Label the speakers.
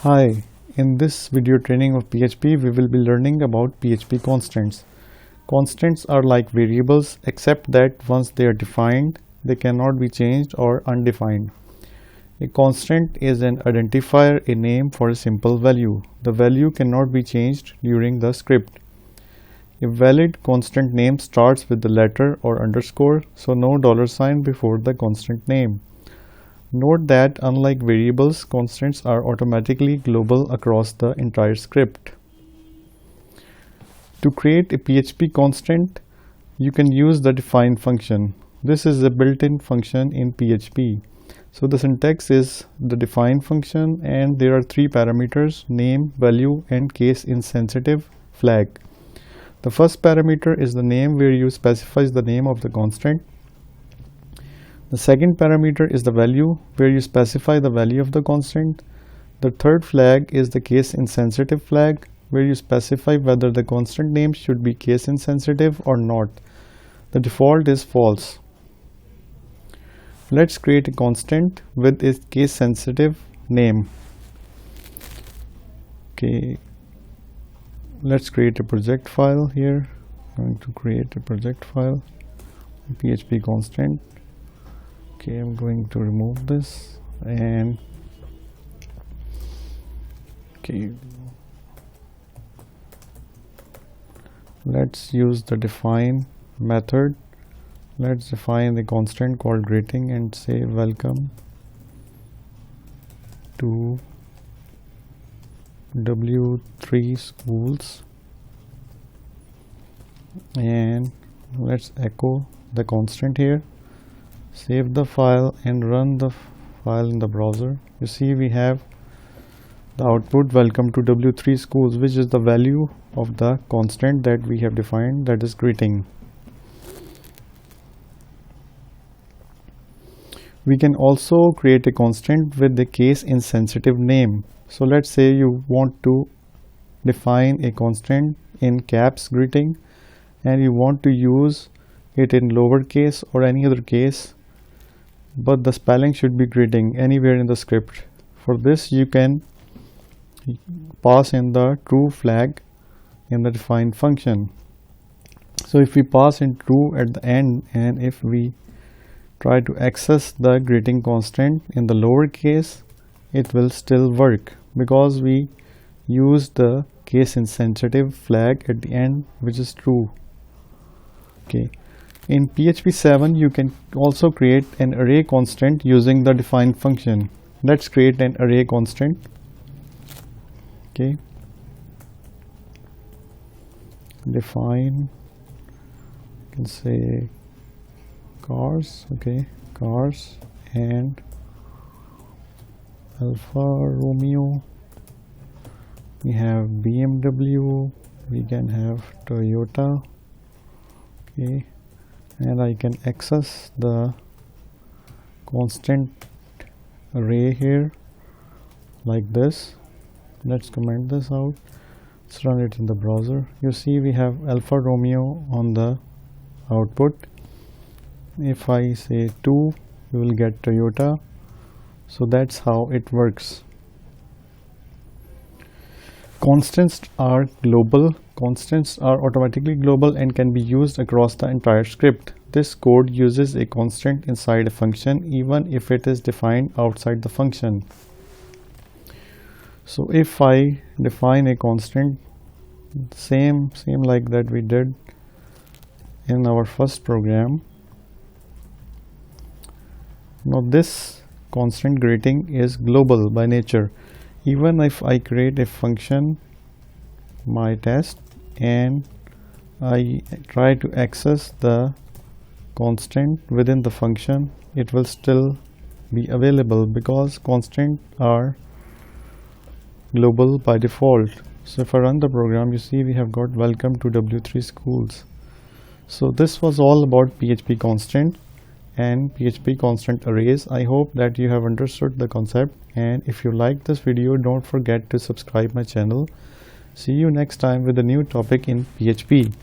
Speaker 1: Hi, in this video training of PHP, we will be learning about PHP constants. Constants are like variables except that once they are defined, they cannot be changed or undefined. A constant is an identifier, a name for a simple value. The value cannot be changed during the script. A valid constant name starts with the letter or underscore, so no $sign before the constant name. Note that unlike variables, constants are automatically global across the entire script. To create a PHP constant, you can use the define function. This is a built-in function in PHP. So the syntax is the define function, and there are three parameters: name, value, and case insensitive flag. The first parameter is the name, where you specify the name of the constant. The second parameter is the value, where you specify the value of the constant. The third flag is the case insensitive flag, where you specify whether the constant name should be case insensitive or not. The default is false. Let's create a constant with a case sensitive name. Okay, let's create a project file here. I'm going to create a project file, PHP constant. Okay, I'm going to remove this, and okay, let's use the define method. Let's define the constant called greeting and say welcome to W3 schools, and let's echo the constant here. Save the file and run the file in the browser. You see we have the output welcome to W3 schools, which is the value of the constant that we have defined, that is greeting. We can also create a constant with the case insensitive name. So let's say you want to define a constant in caps greeting, and you want to use it in lowercase or any other case, but the spelling should be greeting anywhere in the script. For this, you can pass in the true flag in the define function. So if we pass in true at the end, and if we try to access the greeting constant in the lowercase, it will still work because we use the case insensitive flag at the end, which is true. Okay. In PHP 7, you can also create an array constant using the define function. Let's create an array constant. Okay. Define, you can say cars, okay, cars, and Alpha Romeo. We have BMW, we can have Toyota, okay, and I can access the constant array here like this. Let's comment this out. Let's run it in the browser. You see we have Alpha Romeo on the output. If I say 2, we will get Toyota. So that's how it works. Constants are global. Constants are automatically global and can be used across the entire script. This code uses a constant inside a function even if it is defined outside the function. So if I define a constant same like that we did in our first program. Now this constant greeting is global by nature. Even if I create a function, my test, and I try to access the constant within the function, it will still be available because constants are global by default. So if I run the program, you see we have got welcome to W3 schools. So this was all about PHP constant and PHP constant arrays. I hope that you have understood the concept, and if you like this video, don't forget to subscribe my channel. See you next time with a new topic in PHP.